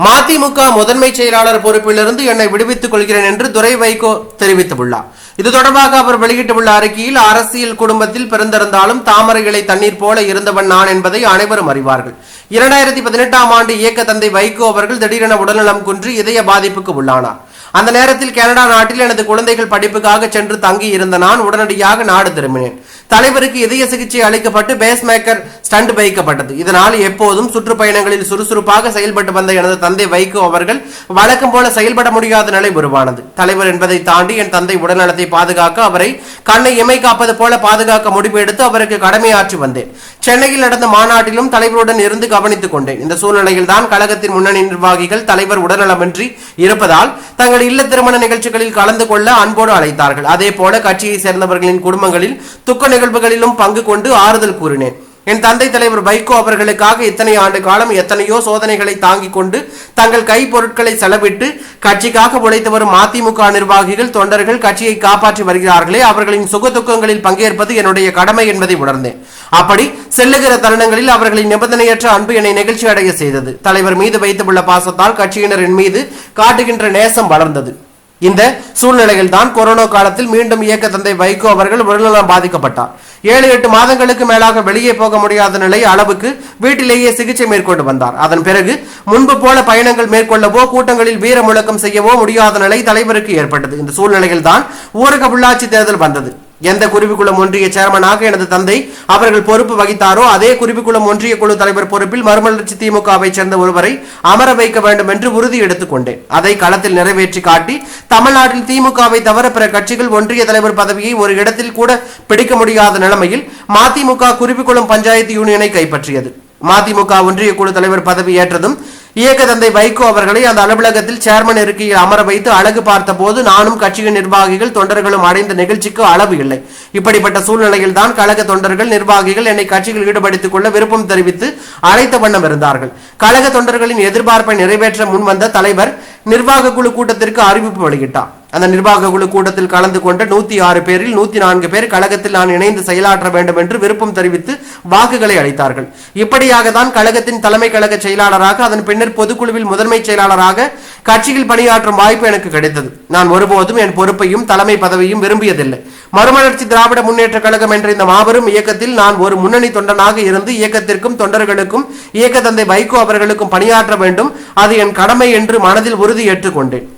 மதிமுக முதன்மை செயலாளர் பொறுப்பிலிருந்து என்னை விடுவித்துக் கொள்கிறேன் என்று துரை வைகோ தெரிவித்துள்ளார். இது தொடர்பாக அவர் வெளியிட்டுள்ள அறிக்கையில், அரசியல் குடும்பத்தில் பிறந்திருந்தாலும் தாமரை இலை தண்ணீர் போல இருந்தவன் நான் என்பதை அனைவரும் அறிவார்கள். 2018ஆம் ஆண்டு இயக்க தந்தை வைகோ அவர்கள் திடீரென உடல்நலம் குன்றி இதய பாதிப்புக்கு உள்ளானார். அந்த நேரத்தில் கனடா நாட்டில் எனது குழந்தைகள் படிப்புக்காக சென்று தங்கி இருந்த நான் உடனடியாக நாடு திரும்பினேன். தலைவருக்கு இதய சிகிச்சை அளிக்கப்பட்டு பேஸ்மேக்கர் ஸ்டண்ட் வைக்கப்பட்டது. இதனால் எப்போதும் சுற்றுப்பயணங்களில் சுறுசுறுப்பாக செயல்பட்டு வந்த எனது தந்தை வைகோ அவர்கள் வழக்கம் போல செயல்பட முடியாத நிலை உருவானது. தலைவர் என்பதை தாண்டி என் தந்தை உடல்நலத்தை பாதுகாக்க, அவரை கண்ணை இமை காப்பது போல பாதுகாக்க முடிவு எடுத்து அவருக்கு கடமையாற்றி வந்தேன். சென்னையில் நடந்த மாநாட்டிலும் தலைவருடன் இருந்து கவனித்துக் கொண்டேன். இந்த சூழ்நிலையில் தான் கழகத்தின் முன்னணி நிர்வாகிகள் தலைவர் உடல்நலமின்றி இருப்பதால் தங்கள் இல்ல திருமண நிகழ்ச்சிகளில் கலந்து கொள்ள அன்போடு அழைத்தார்கள். அதே போல கட்சியை சேர்ந்தவர்களின் குடும்பங்களில் துக்க நிகழ்வுகளிலும் பங்கு கொண்டு ஆறுதல் கூறினேன். என் தந்தை தலைவர் வைகோ அவர்களுக்காக இத்தனை ஆண்டு காலம் எத்தனையோ சோதனைகளை தாங்கிக் கொண்டு தங்கள் கை பொருட்களை செலவிட்டு கட்சிக்காக உழைத்து வரும் மதிமுக நிர்வாகிகள், தொண்டர்கள் கட்சியை காப்பாற்றி வருகிறார்களே, அவர்களின் சுக துக்கங்களில் பங்கேற்பது என்னுடைய கடமை என்பதை உணர்ந்தேன். அப்படி செல்லுகிற தருணங்களில் அவர்களின் நிபந்தனையற்ற அன்பு என்னை நெகிழ்ச்சி அடைய செய்தது. தலைவர் மீது வைத்துள்ள பாசத்தால் கட்சியினரின் மீது காட்டுகின்ற நேசம் வளர்ந்தது. இந்த சூழ்நிலையில் தான் கொரோனா காலத்தில் மீண்டும் இயக்க தந்தை வைகோ அவர்கள் உடல்நலம் பாதிக்கப்பட்டார். 7-8 மாதங்களுக்கு மேலாக வெளியே போக முடியாத நிலை அளவுக்கு வீட்டிலேயே சிகிச்சை மேற்கொண்டு வந்தார். அதன் பிறகு முன்பு போல பயணங்கள் மேற்கொள்ளவோ கூட்டங்களில் வீர முழக்கம் செய்யவோ முடியாத நிலை தலைவருக்கு ஏற்பட்டது. இந்த சூழ்நிலையில் தான் ஊரக உள்ளாட்சி தேர்தல் வந்தது. எந்த குருவிக்குளம் ஒன்றிய சேர்மனாக எனது தந்தை அவர்கள் பொறுப்பு வகித்தாரோ அதே குருவிக்குளம் ஒன்றிய குழு தலைவர் பொறுப்பில் மறுமலர்ச்சி திமுகவை சேர்ந்த ஒருவரை அமர வைக்க வேண்டும் என்று உறுதி எடுத்துக் கொண்டேன். அதை களத்தில் நிறைவேற்றி காட்டி தமிழ்நாட்டில் திமுகவை தவிர பிற கட்சிகள் ஒன்றிய தலைவர் பதவியை ஒரு இடத்தில் கூட பிடிக்க முடியாத நிலைமையில் மதிமுக குருவிக்குளம் பஞ்சாயத்து யூனியனை கைப்பற்றியது. மதிமுக ஒன்றிய குழு தலைவர் பதவி ஏற்றதும் இயக்க தந்தை வைகோ அவர்களை அந்த அலுவலகத்தில் சேர்மன் இருக்கையில் அமர வைத்து அழகு பார்த்த போது நானும் கட்சியின் நிர்வாகிகள் தொண்டர்களும் அடைந்த நிகழ்ச்சிக்கு அளவு இல்லை. இப்படிப்பட்ட சூழ்நிலையில் தான் கழக தொண்டர்கள் நிர்வாகிகள் என்னை கட்சியில் ஈடுபடுத்திக் கொள்ள விருப்பம் தெரிவித்து அழைத்த வண்ணம் இருந்தார்கள். கழக தொண்டர்களின் எதிர்பார்ப்பை நிறைவேற்ற முன்வந்த தலைவர் நிர்வாக குழு கூட்டத்திற்கு அறிவிப்பு வெளியிட்டார். அந்த நிர்வாக குழு கூட்டத்தில் கலந்து கொண்ட 106 பேரில் 104 பேர் கழகத்தில் நான் இணைந்து செயலாற்ற வேண்டும் என்று விருப்பம் தெரிவித்து வாக்குகளை அளித்தார்கள். இப்படியாக தான் கழகத்தின் தலைமை கழக செயலாளராக, அதன் பின்னர் பொதுக்குழுவில் முதன்மை செயலாளராக கட்சியில் பணியாற்றும் வாய்ப்பு எனக்கு கிடைத்தது. நான் ஒருபோதும் என் பொறுப்பையும் தலைமை பதவியும் விரும்பியதில்லை. மறுமலர்ச்சி திராவிட முன்னேற்ற கழகம் என்ற இந்த மாபெரும் இயக்கத்தில் நான் ஒரு முன்னணி தொண்டனாக இருந்து இயக்கத்திற்கும் தொண்டர்களுக்கும் இயக்க தந்தை வைகோ அவர்களுக்கும் பணியாற்ற வேண்டும், அது என் கடமை என்று மனதில் உறுதி ஏற்றுக்கொண்டேன்.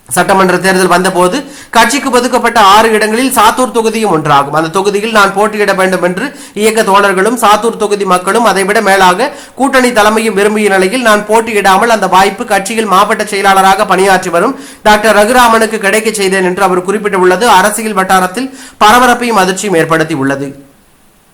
சட்டமன்ற தேர்தல் வந்தபோது கட்சிக்கு ஒதுக்கப்பட்ட 6 இடங்களில் சாத்தூர் தொகுதியும் ஒன்றாகும். அந்த தொகுதியில் நான் போட்டியிட வேண்டும் என்று இயக்க தோழர்களும் சாத்தூர் தொகுதி மக்களும் அதைவிட மேலாக கூட்டணி தலைமையும் விரும்பிய நிலையில் நான் போட்டியிடாமல் அந்த வாய்ப்பு கட்சியில் மாவட்ட செயலாளராக பணியாற்றி வரும் டாக்டர் ரகுராமனுக்கு கிடைக்க செய்தேன் என்று அவர் குறிப்பிட்டுள்ளது அரசியல் வட்டாரத்தில் பரபரப்பையும் அதிர்ச்சியும் ஏற்படுத்தி உள்ளது.